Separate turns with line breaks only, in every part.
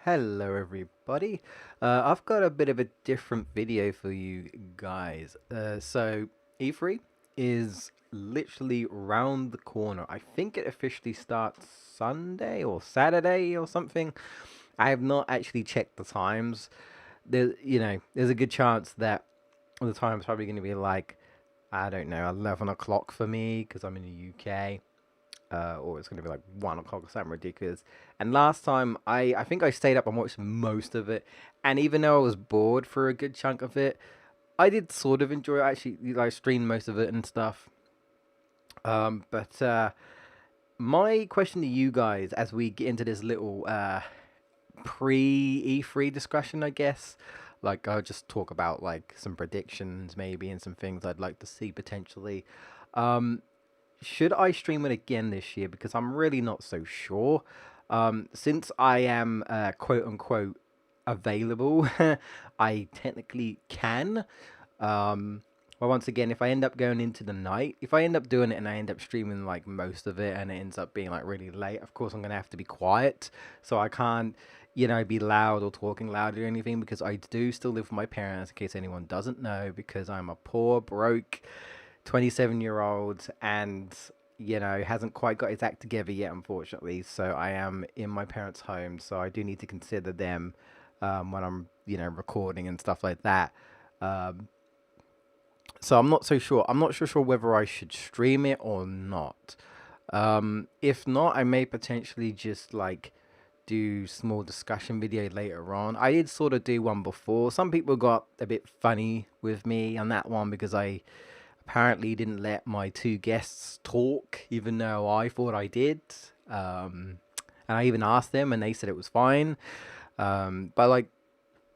Hello everybody. I've got a bit of a different video for you guys. So E3 is literally round the corner. I think it officially starts Sunday or Saturday or something. I have not actually checked the times. There's a good chance that the time's probably going to be like, I don't know, 11 o'clock for me because I'm in the UK, or it's going to be like 1 o'clock or something ridiculous. And last time, I think I stayed up and watched most of it. And even though I was bored for a good chunk of it, I did sort of enjoy it. I actually like streamed most of it and stuff. But my question to you guys as we get into this little pre E3 discussion, I guess. Like I'll just talk about like some predictions maybe and some things I'd like to see potentially. Um, should I stream it again this year? Because I'm really not so sure. Since I am quote unquote available, I technically can. Well, once again, if I end up going into the night, if I end up doing it and I end up streaming like most of it and it ends up being like really late, of course I'm gonna have to be quiet. So I can't, be loud or talking loud or anything because I do still live with my parents, in case anyone doesn't know, because I'm a poor, broke 27-year-old and hasn't quite got his act together yet, unfortunately. So I am in my parents' home, so I do need to consider them when I'm recording and stuff like that. um, so I'm not so sure. I'm not so sure whether I should stream it or not. If not, I may potentially just like do small discussion video later on. I did sort of do one before. Some people got a bit funny with me on that one because I apparently didn't let my two guests talk, even though I thought I did. And I even asked them, and they said it was fine. But like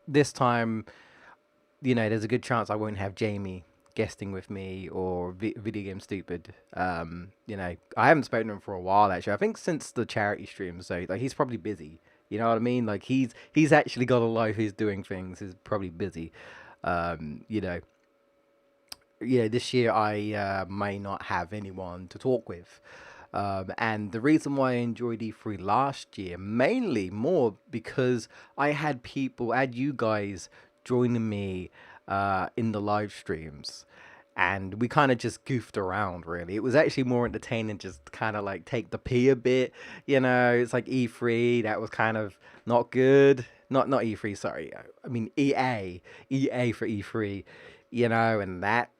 this time, there's a good chance I won't have Jamie guesting with me or Video Game Stupid. I haven't spoken to him for a while actually. I think since the charity stream, so like he's probably busy. You know what I mean? Like he's actually got a life. He's doing things. He's probably busy. Um, you know, this year I may not have anyone to talk with. And the reason why I enjoyed E3 last year, mainly more because I had you guys joining me in the live streams. And we kind of just goofed around, really. It was actually more entertaining just kind of like take the pee a bit. It's like E3, that was kind of not good. Not E3, sorry. I mean EA. EA for E3, and that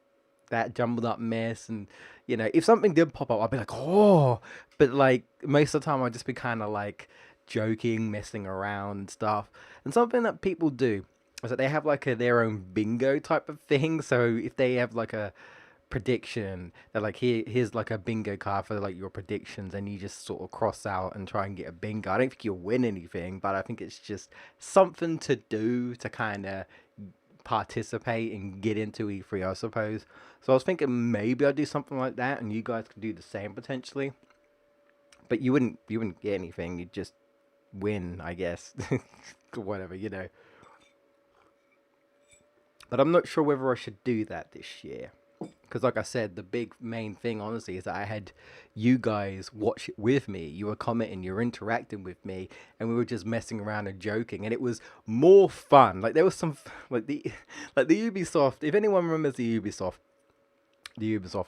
jumbled up mess. And if something did pop up, I'd be like, oh. But like most of the time I'd just be kind of like joking, messing around and stuff. And something that people do is that they have like their own bingo type of thing. So if they have like a prediction, they're like, here's like a bingo card for like your predictions, and you just sort of cross out and try and get a bingo. I don't think you'll win anything, but I think it's just something to do to kind of participate and get into E3, I suppose. So I was thinking maybe I'd do something like that, and you guys could do the same potentially. But you wouldn't get anything. You'd just win, I guess. Whatever. But I'm not sure whether I should do that this year. Because, like I said, the big main thing, honestly, is that I had you guys watch it with me. You were commenting, you were interacting with me, and we were just messing around and joking, and it was more fun. Like there was some, like the Ubisoft. If anyone remembers the Ubisoft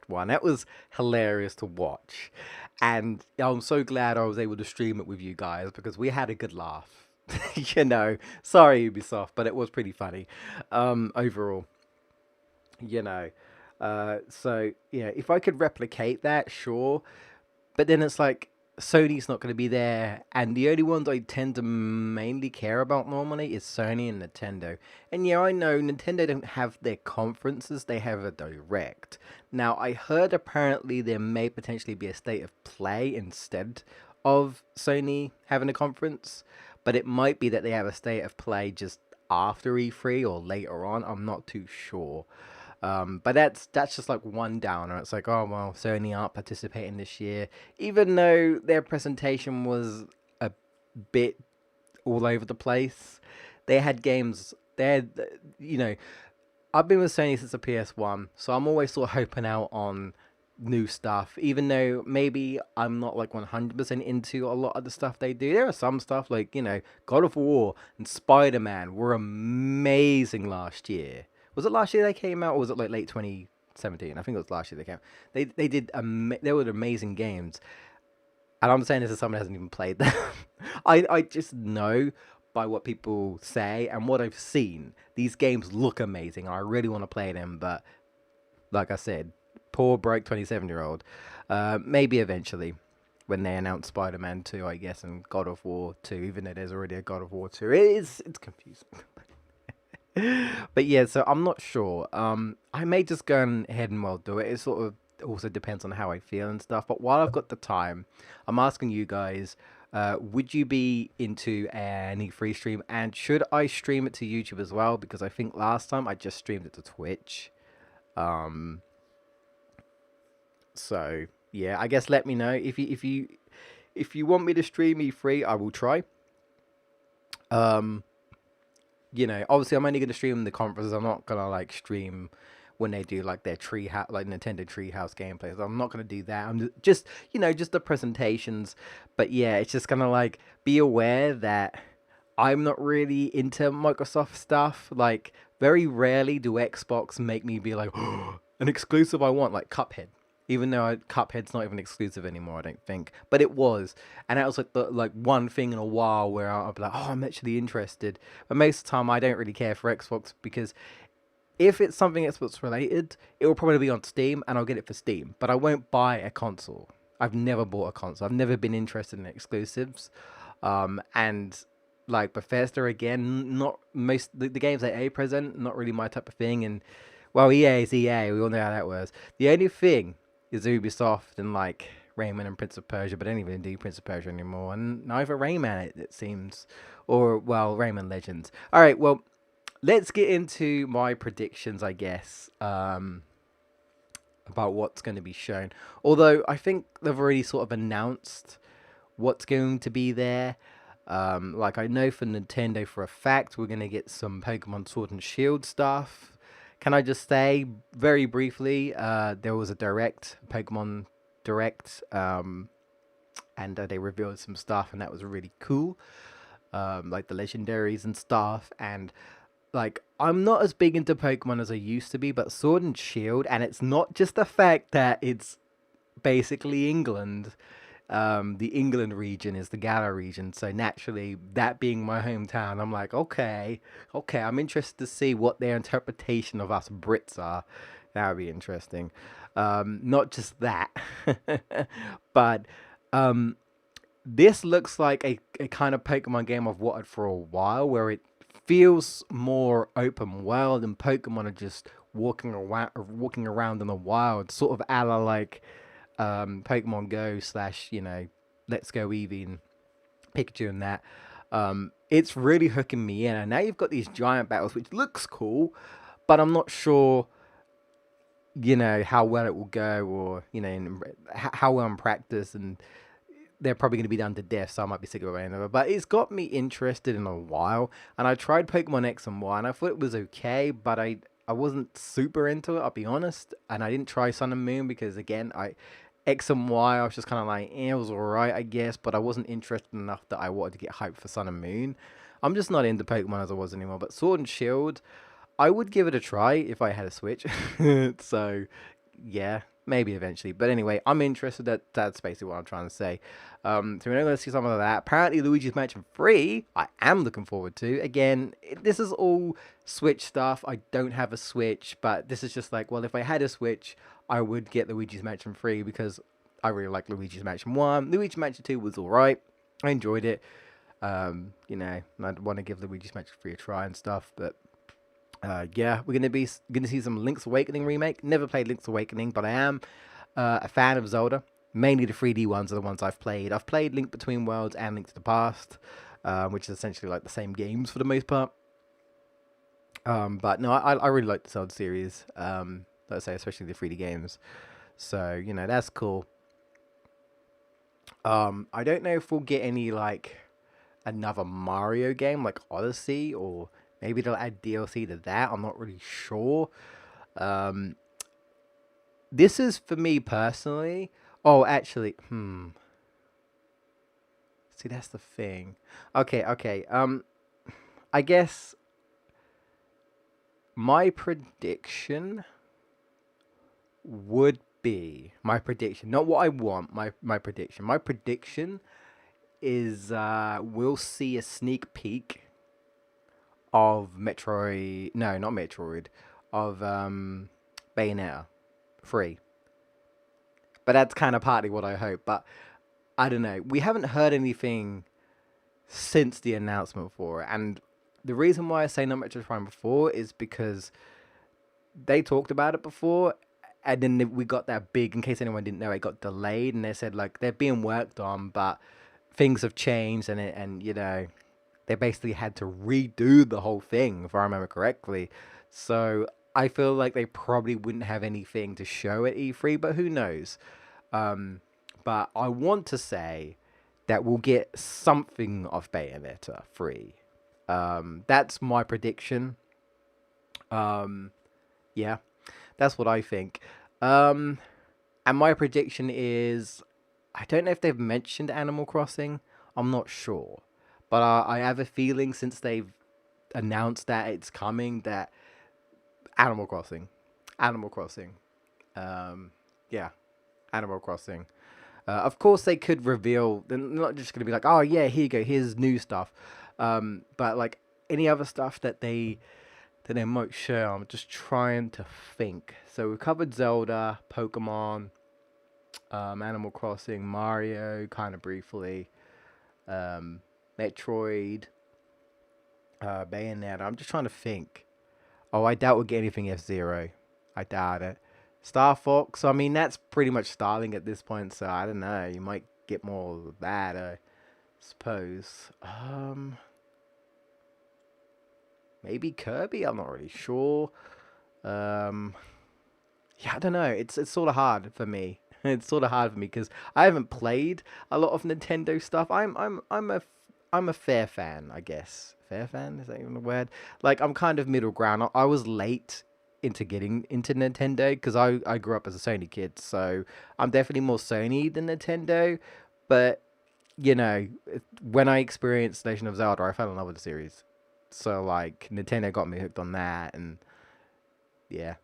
one, that was hilarious to watch, and I'm so glad I was able to stream it with you guys because we had a good laugh. Sorry Ubisoft, but it was pretty funny, overall. you know. So yeah, if I could replicate that, sure. But then it's like Sony's not going to be there, and the only ones I tend to mainly care about normally is Sony and Nintendo. And yeah, I know Nintendo don't have their conferences; they have a direct. Now, I heard apparently there may potentially be a state of play instead of Sony having a conference, but it might be that they have a state of play just after E3 or later on. I'm not too sure. But that's just like one downer. It's like, oh well, Sony aren't participating this year, even though their presentation was a bit all over the place. They had games. They had, you know, I've been with Sony since the PS1, so I'm always sort of hoping out on new stuff, even though maybe I'm not like 100% into a lot of the stuff they do. There are some stuff like, God of War and Spider-Man were amazing last year. Was it last year they came out, or was it like late 2017? I think it was last year they came out. They were amazing games. And I'm saying this as someone who hasn't even played them. I just know by what people say and what I've seen, these games look amazing. I really want to play them, but like I said, poor broke 27-year-old. Maybe eventually when they announce Spider-Man 2, I guess, and God of War 2, even though there's already a God of War 2. It's confusing. But yeah, so I'm not sure. I may just go ahead and well do it. It sort of also depends on how I feel and stuff. But while I've got the time, I'm asking you guys, would you be into any free stream? And should I stream it to YouTube as well? Because I think last time I just streamed it to Twitch. Um, so yeah, I guess let me know if you want me to stream E3, I will try. Um, obviously I'm only gonna stream the conferences. I'm not gonna like stream when they do like their like Nintendo Treehouse gameplays. I'm not gonna do that. I'm just the presentations. But yeah, it's just gonna like be aware that I'm not really into Microsoft stuff. Like very rarely do Xbox make me be like, oh, an exclusive I want, like Cuphead. Even though Cuphead's not even exclusive anymore, I don't think, but it was, and that was like the one thing in a while where I'll be like, oh, I'm actually interested. But most of the time, I don't really care for Xbox because if it's something Xbox related, it will probably be on Steam, and I'll get it for Steam. But I won't buy a console. I've never bought a console. I've never been interested in exclusives, and like Bethesda again, not most the games that EA present, not really my type of thing. And well, EA is EA. We all know how that works. The only thing is Ubisoft and like Rayman and Prince of Persia, but I don't even do Prince of Persia anymore, and neither Rayman it seems, or well, Rayman Legends. All right, well, let's get into my predictions, I guess, about what's going to be shown. Although I think they've already sort of announced what's going to be there. Like I know for Nintendo for a fact, we're going to get some Pokemon Sword and Shield stuff. Can I just say very briefly, there was a Pokemon direct, and they revealed some stuff, and that was really cool. Like the legendaries and stuff, and like I'm not as big into Pokemon as I used to be, but Sword and Shield, and it's not just the fact that it's basically England. The England region is the Galar region, so naturally, that being my hometown, I'm like, okay, I'm interested to see what their interpretation of us Brits are. That would be interesting. Not just that, but um, this looks like a kind of Pokemon game I've wanted for a while, where it feels more open world and Pokemon are just walking around in the wild, sort of a la like Pokemon Go slash Let's Go Eevee and Pikachu and that. It's really hooking me in, and now you've got these giant battles, which looks cool, but I'm not sure how well it will go, or how well I'm practiced, and they're probably going to be done to death, so I might be sick of it. But it's got me interested in a while, and I tried Pokemon X and Y, and I thought it was okay, but I wasn't super into it, I'll be honest. And I didn't try Sun and Moon because again, X and Y, I was just kind of like, it was alright, I guess, but I wasn't interested enough that I wanted to get hyped for Sun and Moon. I'm just not into Pokemon as I was anymore. But Sword and Shield, I would give it a try if I had a Switch. So, yeah, maybe eventually. But anyway, I'm interested. That's basically what I'm trying to say. So we're going to see some of that. Apparently, Luigi's Mansion 3, I am looking forward to. Again, this is all Switch stuff. I don't have a Switch, but this is just like, well, if I had a Switch, I would get Luigi's Mansion 3 because I really like Luigi's Mansion 1. Luigi's Mansion 2 was alright. I enjoyed it. I'd want to give Luigi's Mansion 3 a try and stuff, but yeah, we're gonna see some Link's Awakening remake. Never played Link's Awakening, but I am a fan of Zelda. Mainly the 3D ones are the ones I've played. I've played Link Between Worlds and Link to the Past, which is essentially like the same games for the most part. But no, I really like the Zelda series. Let's say especially the 3D games. So that's cool. I don't know if we'll get any like another Mario game like Odyssey, or maybe they'll add DLC to that. I'm not really sure. Um, this is for me personally. Oh, actually, see, that's the thing. Okay, okay. I guess my prediction would be my prediction, not what I want. My prediction. My prediction is we'll see a sneak peek of Metroid. No, not Metroid. Of Bayonetta 3. But that's kind of partly what I hope. But I don't know. We haven't heard anything since the announcement for it, and the reason why I say not Metroid Prime before is because they talked about it before, and then we got that big. In case anyone didn't know, it got delayed, and they said like they're being worked on, but things have changed, and they basically had to redo the whole thing, if I remember correctly. So I feel like they probably wouldn't have anything to show at E3, but who knows? Um, but I want to say that we'll get something of Bayonetta 3. That's my prediction. Um, yeah, that's what I think. Um, and my prediction is I don't know if they've mentioned Animal Crossing. I'm not sure. But I have a feeling since they've announced that it's coming that Animal Crossing. Animal Crossing. Um, yeah, Animal Crossing. Of course, they could reveal. They're not just going to be like, "Oh yeah, here you go. Here's new stuff." But like any other stuff that they might share, I'm just trying to think. So we covered Zelda, Pokemon, Animal Crossing, Mario, kind of briefly, um, Metroid, Bayonetta. I'm just trying to think. Oh, I doubt we'll get anything F-Zero. I doubt it. Star Fox, I mean, that's pretty much Starling at this point, so I don't know. You might get more of that, I suppose. Maybe Kirby? I'm not really sure. Um, yeah, I don't know. It's sort of hard for me. It's sort of hard for me because I haven't played a lot of Nintendo stuff. I'm a fair fan, I guess. Fair fan, is that even a word? Like I'm kind of middle ground. I was late into getting into Nintendo because I grew up as a Sony kid, so I'm definitely more Sony than Nintendo. But when I experienced Legend of Zelda, I fell in love with the series. So like Nintendo got me hooked on that, and yeah.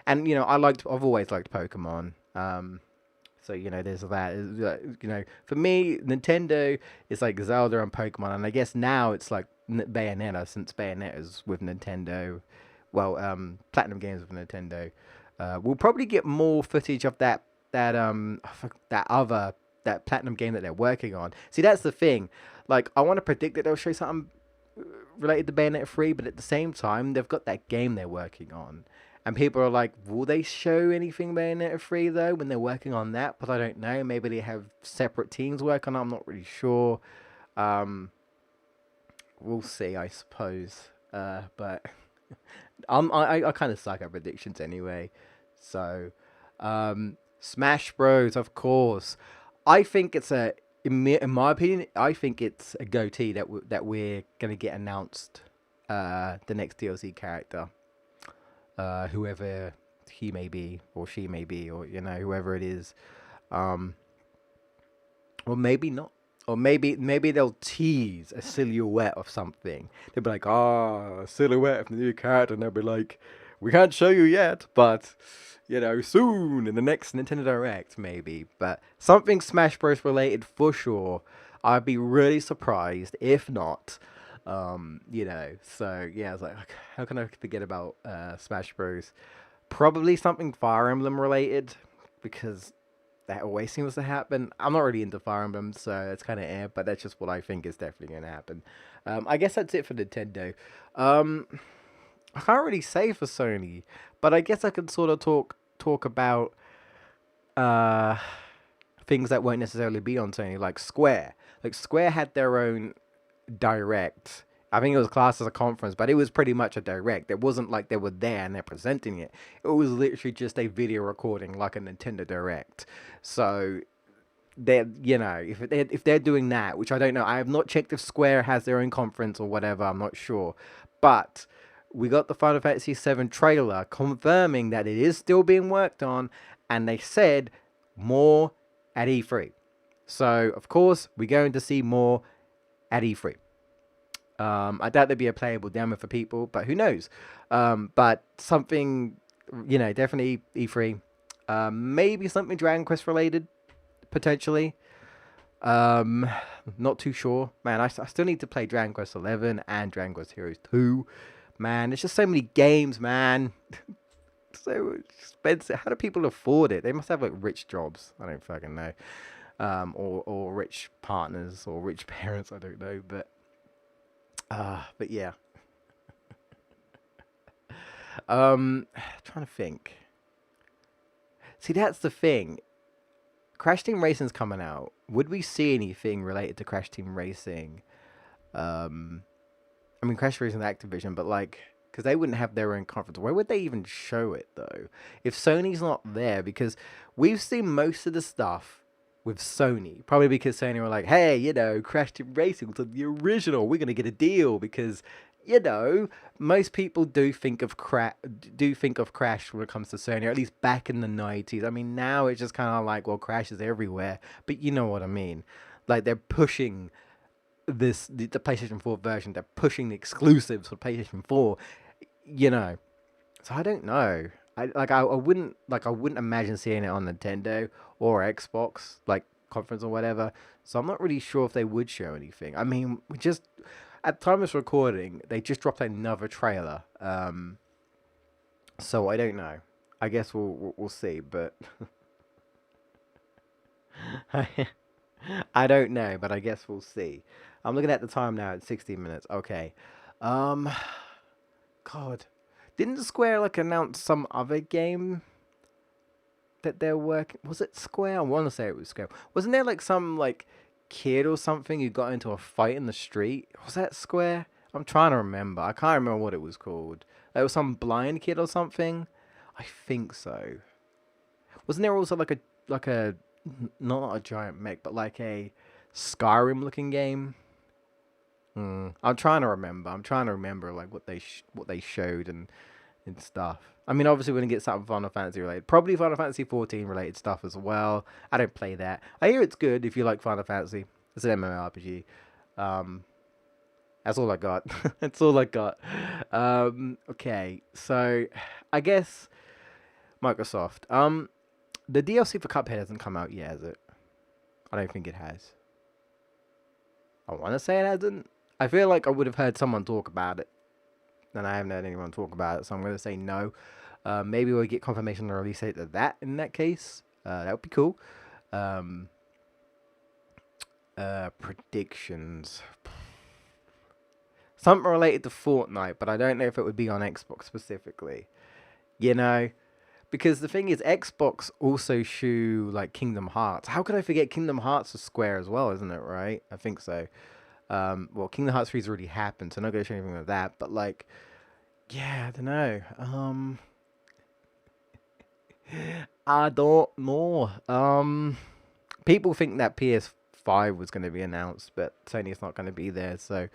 And I've always liked Pokemon. So there's that. For me, Nintendo is like Zelda and Pokemon, and I guess now it's like Bayonetta, since Bayonetta's with Nintendo. Well, Platinum Games with Nintendo. We'll probably get more footage of that Platinum game that they're working on. See, that's the thing. Like, I want to predict that they'll show something related to Bayonetta 3, but at the same time, they've got that game they're working on. And people are like, will they show anything Bayonetta 3 though when they're working on that? But I don't know. Maybe they have separate teams working on it. I'm not really sure. Um, we'll see, I suppose. But I kind of suck at predictions anyway. So, Smash Bros, of course. I think it's in my opinion, I think it's a goatee that we're gonna get announced. The next DLC character, whoever he may be or she may be, or whoever it is, um, or maybe not, or maybe they'll tease a silhouette of something. They'll be like, "Ah, a silhouette of the new character," and they'll be like, "We can't show you yet, but soon in the next Nintendo Direct, maybe." But something Smash Bros. Related for sure. I'd be really surprised if not. So yeah, I was like, "Okay, how can I forget about Smash Bros? Probably something Fire Emblem related because that always seems to happen. I'm not really into Fire Emblem, so it's kind of air, but that's just what I think is definitely going to happen. I guess that's it for Nintendo. Um, I can't really say for Sony, but I guess I could sort of talk about uh things that won't necessarily be on Sony, like Square. Like Square had their own direct. I think it was classed as a conference, but it was pretty much a direct. It wasn't like they were there and they're presenting it. It was literally just a video recording, like a Nintendo Direct. So if they're doing that, which I don't know, I have not checked if Square has their own conference or whatever. I'm not sure, but we got the Final Fantasy VII trailer confirming that it is still being worked on, and they said more at E3. So, of course, we're going to see more at E3. I doubt there'd be a playable demo for people, but who knows? But something, definitely E3. Maybe something Dragon Quest related, potentially. Um, Not too sure. Man, I still need to play Dragon Quest 11 and Dragon Quest Heroes 2. Man, there's just so many games, man. So expensive. How do people afford it? They must have like rich jobs. I don't fucking know. Or rich partners or rich parents. I don't know, but yeah. Trying to think. See, that's the thing. Crash Team Racing's coming out. Would we see anything related to Crash Team Racing? Um, I mean, Crash Racing Activision, but like, because they wouldn't have their own conference. Where would they even show it though? If Sony's not there, because we've seen most of the stuff with Sony, probably because Sony were like, hey, Crash Team Racing was the original. We're gonna get a deal because most people do think of Crash when it comes to Sony, or at least back in the 90s. I mean, now it's just kind of like, well, Crash is everywhere, but you know what I mean. Like they're pushing the PlayStation 4 version. They're pushing the exclusives for PlayStation 4. You know, so I don't know. I wouldn't imagine seeing it on Nintendo or Xbox like conference or whatever. So I'm not really sure if they would show anything. I mean, we just at the time of this recording, they just dropped another trailer. So I don't know. I guess we'll see, but I don't know, but I guess we'll see. I'm looking at the time now at 16 minutes. Okay. Um, God, didn't Square like announce some other game that they're working? Was it Square? I want to say it was Square. Wasn't there like some like kid or something who got into a fight in the street? Was that Square? I'm trying to remember. I can't remember what it was called. There was some blind kid or something. I think so. Wasn't there also like a not a giant mech, but like a Skyrim looking game? I'm trying to remember. I'm trying to remember like what they showed and stuff. I mean, obviously we're gonna get something Final Fantasy related, probably Final Fantasy 14 related stuff as well. I don't play that. I hear it's good if you like Final Fantasy. It's an MMORPG. Um, that's all I got. That's all I got. Okay, so I guess Microsoft. The DLC for Cuphead hasn't come out yet, has it? I don't think it has. I want to say it hasn't. I feel like I would have heard someone talk about it, and I haven't heard anyone talk about it, so I'm going to say no. Maybe we'll get confirmation on the release date of that in that case. That would be cool. Um, Predictions. Something related to Fortnite, but I don't know if it would be on Xbox specifically. You know? Because the thing is, Xbox also shoe like Kingdom Hearts. How could I forget Kingdom Hearts is Square as well, isn't it, right? I think so. Well, Kingdom Hearts 3's already happened, so I'm not going to show anything like that. But, like, yeah, I don't know. I don't know. People think that PS5 was going to be announced, but Sony's not going to be there. So,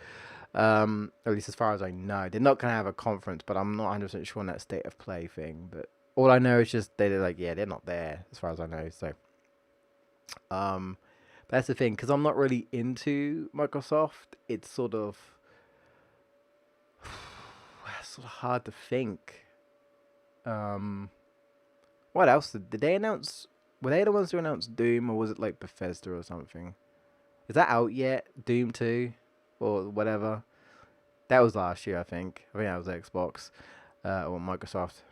at least as far as I know, they're not going to have a conference. But I'm not 100% sure on that state of play thing. But all I know is just they're like, yeah, they're not there as far as I know. So, that's the thing, because I'm not really into Microsoft. It's sort of hard to think. Um, what else did they announce? Were they the ones who announced Doom, or was it like Bethesda or something? Is that out yet? Doom 2 or whatever. That was last year, I think. I think that was Xbox or Microsoft.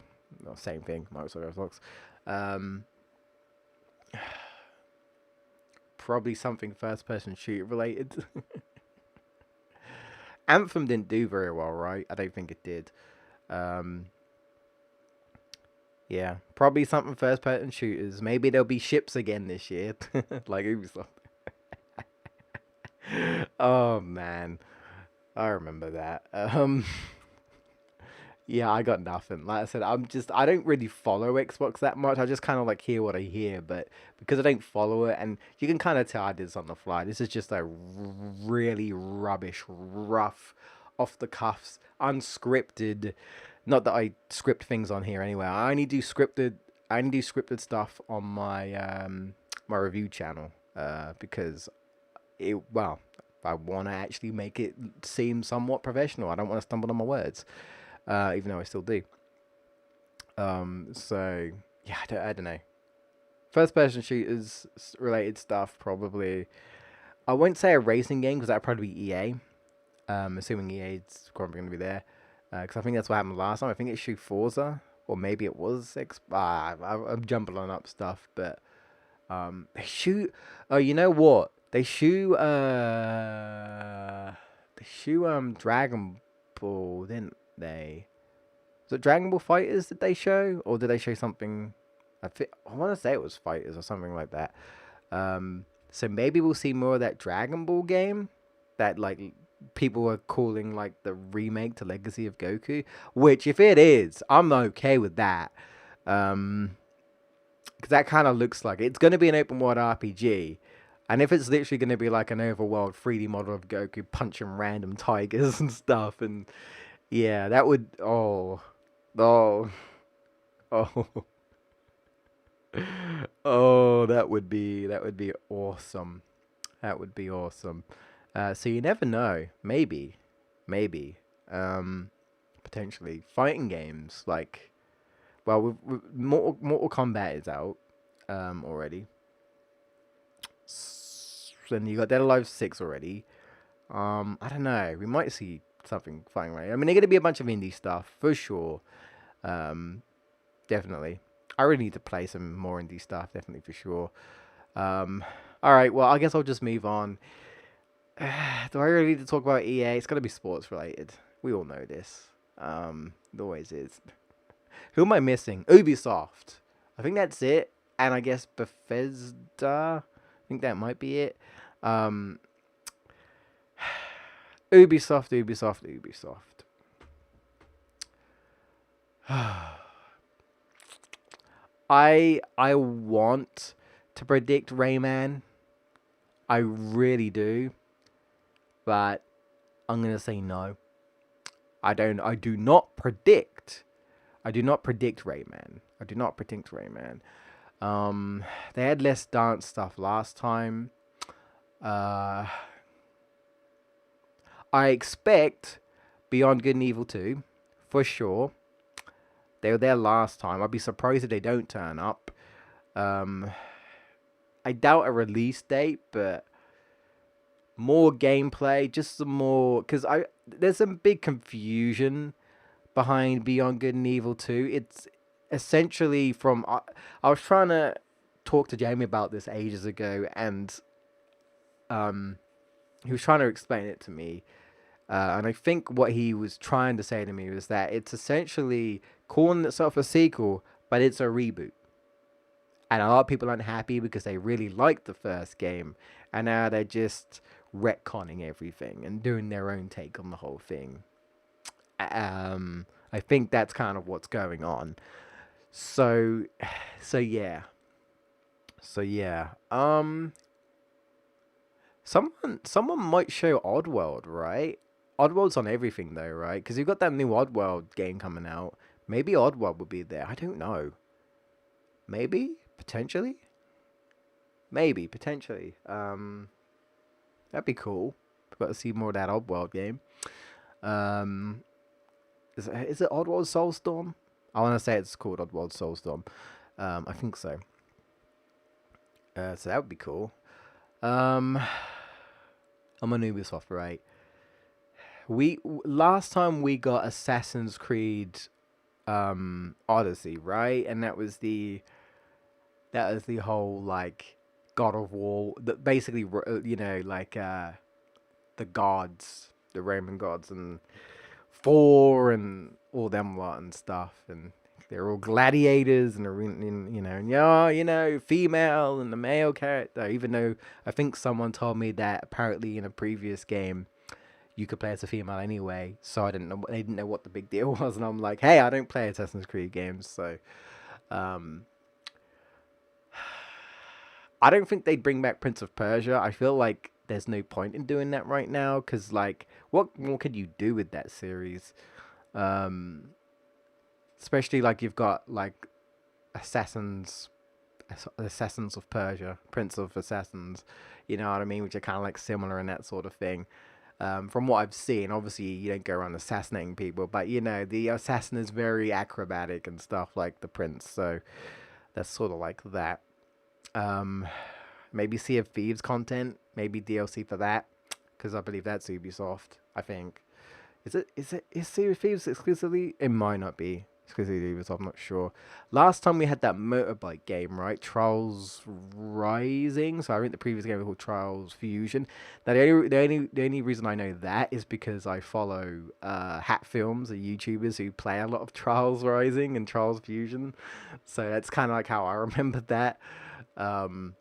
No, same thing, Microsoft, Xbox. Um, Probably something first-person shooter related. Anthem didn't do very well, right? I don't think it did. Um, yeah, probably something first-person shooters. Maybe there'll be ships again this year, like Ubisoft. Oh man, I remember that. Yeah, I got nothing. Like I said, I don't really follow Xbox that much. I just kind of like hear what I hear, but because I don't follow it, and you can kind of tell I did this on the fly. This is just a really rubbish, rough off the cuffs, unscripted. Not that I script things on here anyway. I only do scripted. I only do scripted stuff on my my review channel. Because well, I want to actually make it seem somewhat professional. I don't want to stumble on my words, even though I still do. So yeah, I don't know. First person shooters related stuff, probably. I won't say a racing game because that'd probably be EA. Assuming EA's probably going to be there. Because I think that's what happened last time. I think it shoot Forza. Or maybe it was I'm jumping on up stuff. But they shoot... Oh, you know what? They shoot... Dragon Ball, didn't they? Was it Dragon Ball Fighters did they show? Or did they show something... I want to say it was Fighters or something like that. So maybe we'll see more of that Dragon Ball game that like people are calling like the remake to Legacy of Goku. Which, if it is, I'm okay with that. Because that kind of looks like it's going to be an open world RPG. And if it's literally going to be like an overworld 3D model of Goku punching random tigers and stuff, and yeah, that would oh oh. Oh, that would be awesome. That would be awesome. So you never know. Maybe, potentially fighting games like, well, Mortal Kombat is out, already. Then you got Dead or Alive 6 already. I don't know. We might see something fighting right. I mean, they're gonna be a bunch of indie stuff for sure. Definitely. I really need to play some more indie stuff, definitely for sure. All right, well, I guess I'll just move on. Do I really need to talk about EA? It's got to be sports related. We all know this. It always is. Who am I missing? Ubisoft. I think that's it. And I guess Bethesda. I think that might be it. Ubisoft. I want to predict Rayman. I really do. But I'm gonna say no. I do not predict. I do not predict Rayman. They had less dance stuff last time. I expect Beyond Good and Evil 2 for sure. They were there last time. I'd be surprised if they don't turn up. I doubt a release date, but more gameplay, just some more, because there's some big confusion behind Beyond Good and Evil 2. It's essentially from I was trying to talk to Jamie about this ages ago, and he was trying to explain it to me. And I think what he was trying to say to me was that it's essentially calling itself a sequel, but it's a reboot. And a lot of people aren't happy because they really liked the first game, and now they're just retconning everything and doing their own take on the whole thing. I think that's kind of what's going on. So, so yeah, so yeah. Someone might show Oddworld, right? Oddworld's on everything though, right? Because you've got that new Oddworld game coming out. Maybe Oddworld will be there. I don't know. Maybe potentially. Maybe potentially. That'd be cool. Got to see more of that Oddworld game. Um, is it Oddworld Soulstorm? I want to say it's called Oddworld Soulstorm. I think so. So that would be cool. I'm on Ubisoft, right? Last time we got Assassin's Creed Odyssey, right? And that was the whole like God of War, that basically like the gods, the Roman gods, and Thor and all them lot and stuff, and they're all gladiators and female and the male character. Even though I think someone told me that apparently in a previous game you could play as a female anyway, so they didn't know what the big deal was, and I'm like, hey, I don't play Assassin's Creed games, so I don't think they'd bring back Prince of Persia. I feel like there's no point in doing that right now because like what more could you do with that series? Um, Especially like you've got like assassins, assassins of Persia, Prince of Assassins. You know what I mean? Which are kind of like similar and that sort of thing. From what I've seen, obviously you don't go around assassinating people, but you know the assassin is very acrobatic and stuff like the prince. So that's sort of like that. Um, Maybe Sea of Thieves content, maybe DLC for that, because I believe that's Ubisoft. I think. Is Sea of Thieves exclusively? It might not be exclusively Ubisoft. I'm not sure. Last time we had that motorbike game, right? Trials Rising. So I think the previous game was called Trials Fusion. Now the only reason I know that is because I follow Hat Films, the YouTubers who play a lot of Trials Rising and Trials Fusion. So that's kind of like how I remember that. Um,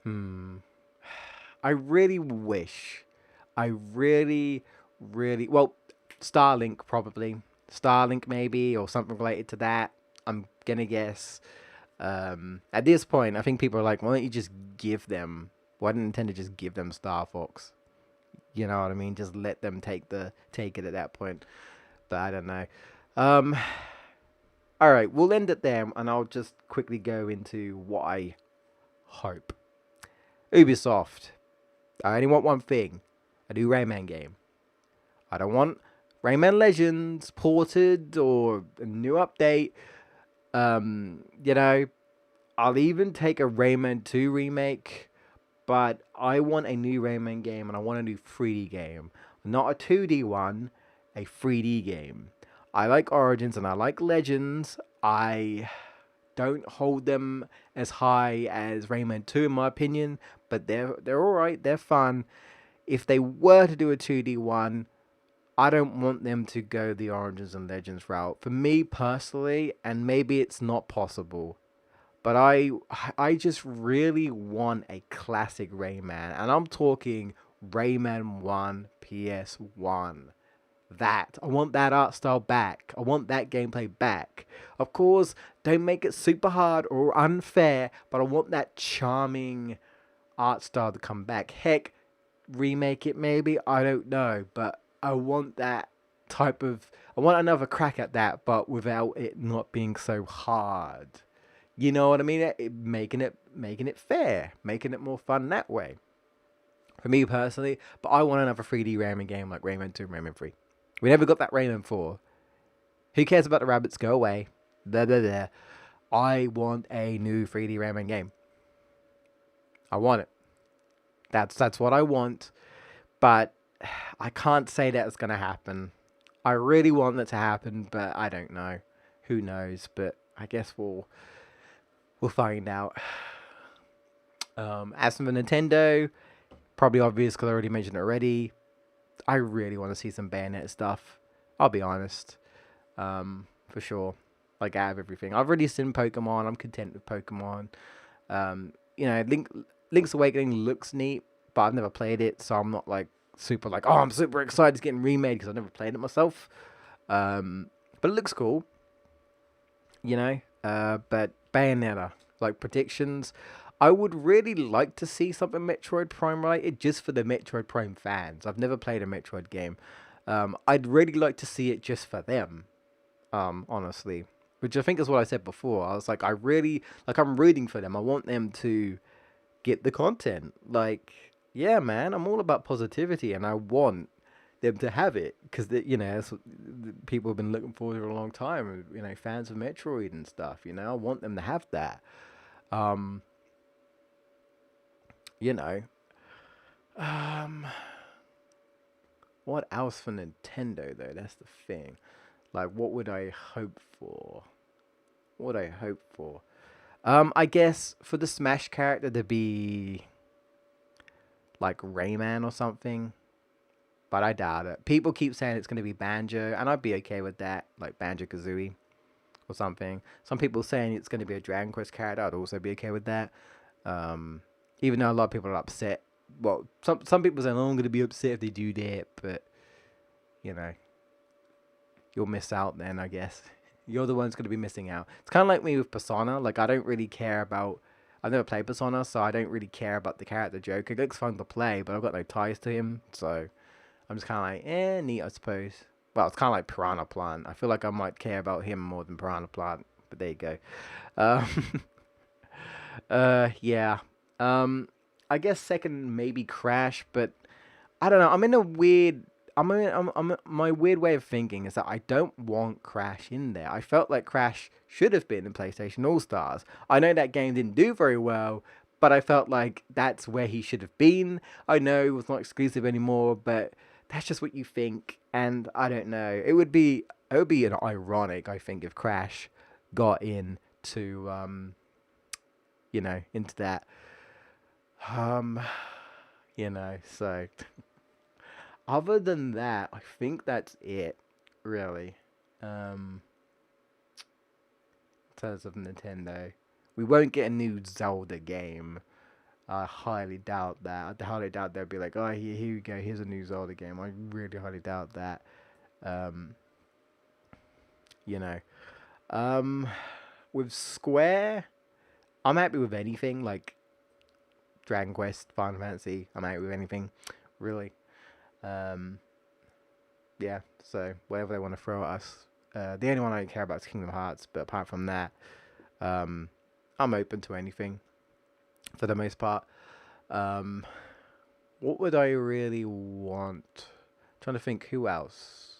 hmm. I really wish. I really, really. Well, Starlink probably. Starlink maybe, or something related to that. I'm gonna guess. At this point, I think people are like, why don't you just give them? Why didn't Nintendo just give them Star Fox? You know what I mean? Just let them take it at that point. But I don't know. Um, all right, we'll end it there, and I'll just quickly go into what I hope. Ubisoft. I only want one thing: a new Rayman game. I don't want Rayman Legends ported or a new update. You know, I'll even take a Rayman 2 remake, but I want a new Rayman game and I want a new 3D game. Not a 2D one, a 3D game. I like Origins and I like Legends. I don't hold them as high as Rayman 2 in my opinion, but they're alright, they're fun. If they were to do a 2D one, I don't want them to go the Origins and Legends route. For me personally, and maybe it's not possible, but I just really want a classic Rayman, and I'm talking Rayman 1 PS1. That I want that art style back. I want that gameplay back. Of course, don't make it super hard or unfair, but I want that charming art style to come back. Heck, remake it maybe, I don't know, but I want that type of I want another crack at that, but without it not being so hard. You know what I mean? Making it fair, making it more fun that way. For me personally, but I want another 3D Rayman game like Rayman 2 and Rayman 3. We never got that Rayman 4. Who cares about the rabbits? Go away. Blah, blah, blah. I want a new 3D Rayman game. I want it. That's what I want. But I can't say that it's gonna happen. I really want that to happen, but I don't know. Who knows? But I guess we'll find out. As for Nintendo, probably obvious because I already mentioned it already. I really want to see some Bayonetta stuff. I'll be honest, for sure. Like out of everything, I've already seen Pokemon. I'm content with Pokemon. Link's Awakening looks neat, but I've never played it, so I'm not like super like, oh, I'm super excited it's getting remade because I've never played it myself. But it looks cool, you know. But Bayonetta, like predictions, I would really like to see something Metroid Prime related, just for the Metroid Prime fans. I've never played a Metroid game. I'd really like to see it just for them. Honestly, which I think is what I said before. I was like, I really like. I'm rooting for them. I want them to get the content. Like, yeah, man, I'm all about positivity, and I want them to have it because people have been looking forward to it a long time. You know, fans of Metroid and stuff. You know, I want them to have that. Um, you know, um, what else for Nintendo though? That's the thing. Like, what would I hope for? What would I hope for? I guess for the Smash character to be like Rayman or something, but I doubt it. People keep saying it's going to be Banjo, and I'd be okay with that, like Banjo Kazooie or something. Some people saying it's going to be a Dragon Quest character, I'd also be okay with that. Um, Even though a lot of people are upset. Well, some people saying, "Oh, I'm going to be upset if they do that," but you know, you'll miss out then, I guess. You're the one's going to be missing out. It's kind of like me with Persona. Like, I don't really care about I've never played Persona, so I don't really care about the character Joker. It looks fun to play, but I've got no ties to him, so I'm just kind of like, neat, I suppose. Well, it's kind of like Piranha Plant. I feel like I might care about him more than Piranha Plant, but there you go. Um, yeah. I guess second maybe Crash, but I don't know. I'm in a weird. My weird way of thinking is that I don't want Crash in there. I felt like Crash should have been in PlayStation All Stars. I know that game didn't do very well, but I felt like that's where he should have been. I know it was not exclusive anymore, but that's just what you think, and I don't know. It would be an ironic, I think, if Crash got into into that um so other than that, I think that's it, really. Um, in terms of Nintendo, we won't get a new Zelda game. I highly doubt that. I highly doubt they'll be like, oh, here you go, here's a new Zelda game. I really highly doubt that. Um, you know, um, with Square, I'm happy with anything like Dragon Quest, Final Fantasy. I'm happy with anything, really. Um, yeah, so whatever they want to throw at us. The only one I don't care about is Kingdom Hearts, but apart from that, um, I'm open to anything for the most part. Um, what would I really want? Trying to think who else.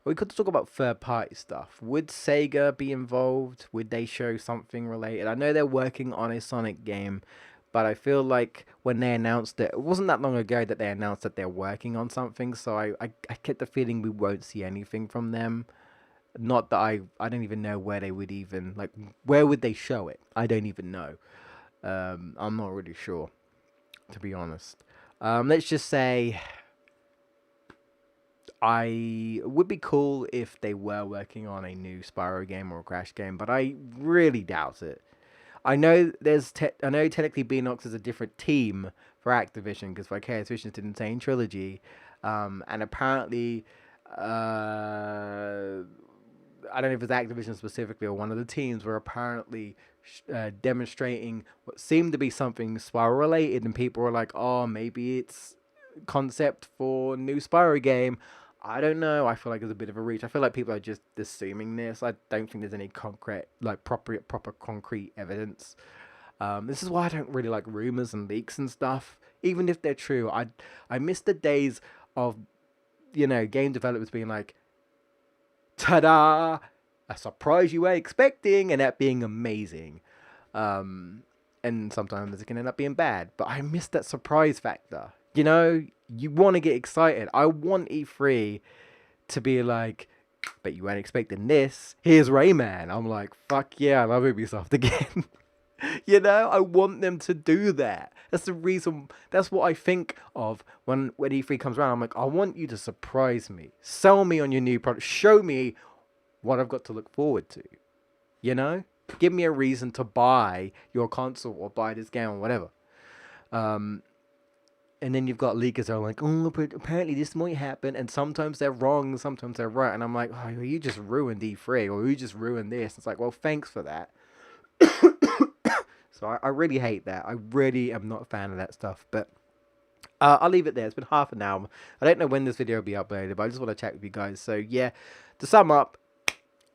We could talk about third party stuff. Would Sega be involved? Would they show something related? I know they're working on a Sonic game, but I feel like when they announced it wasn't that long ago that they announced that they're working on something, so I get the feeling we won't see anything from them. Not that I don't even know where they would even, like, where would they show it? I don't even know. I'm not really sure, to be honest. Let's just say I would be cool if they were working on a new Spyro game or a Crash game, but I really doubt it. I know technically Beanox is a different team for Activision because Vicarious Visions did Insane Trilogy, and apparently, I don't know if it's Activision specifically or one of the teams were apparently demonstrating what seemed to be something Spyro related, and people were like, "Oh, maybe it's concept for new Spyro game." I don't know. I feel like it's a bit of a reach. I feel like people are just assuming this. I don't think there's any concrete, like proper concrete evidence. This is why I don't really like rumors and leaks and stuff. Even if they're true, I miss the days of game developers being like, ta-da, a surprise you weren't expecting, and that being amazing. Um, and sometimes it can end up being bad, but I miss that surprise factor. You want to get excited. I want E3 to be like, but you weren't expecting this. Here's Rayman. I'm like, fuck yeah, I love Ubisoft again. I want them to do that. That's the reason. That's what I think of when E3 comes around. I'm like, I want you to surprise me, sell me on your new product, show me what I've got to look forward to. Give me a reason to buy your console or buy this game or whatever. And then you've got leakers that are like, oh, but apparently this might happen, and sometimes they're wrong, sometimes they're right, and I'm like, oh, you just ruined E3, or you just ruined this. It's like, well, thanks for that. So I really hate that. I really am not a fan of that stuff. But I'll leave it there. It's been half an hour. I don't know when this video will be uploaded, but I just want to chat with you guys. So yeah, to sum up,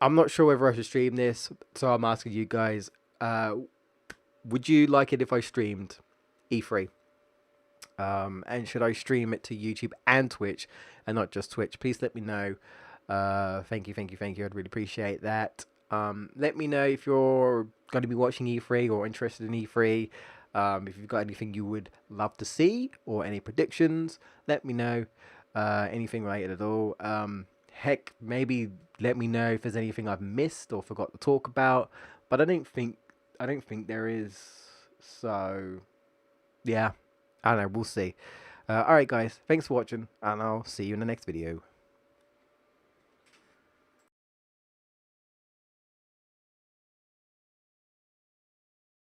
I'm not sure whether I should stream this. So I'm asking you guys, would you like it if I streamed E3? And should I stream it to YouTube and Twitch and not just Twitch? Please let me know. Thank you. I'd really appreciate that. Let me know if you're going to be watching E3 or interested in E3. If you've got anything you would love to see or any predictions, let me know. Anything related at all. Heck, maybe let me know if there's anything I've missed or forgot to talk about. But I don't think there is. So yeah, I don't know. We'll see. All right, guys. Thanks for watching, and I'll see you in the next video.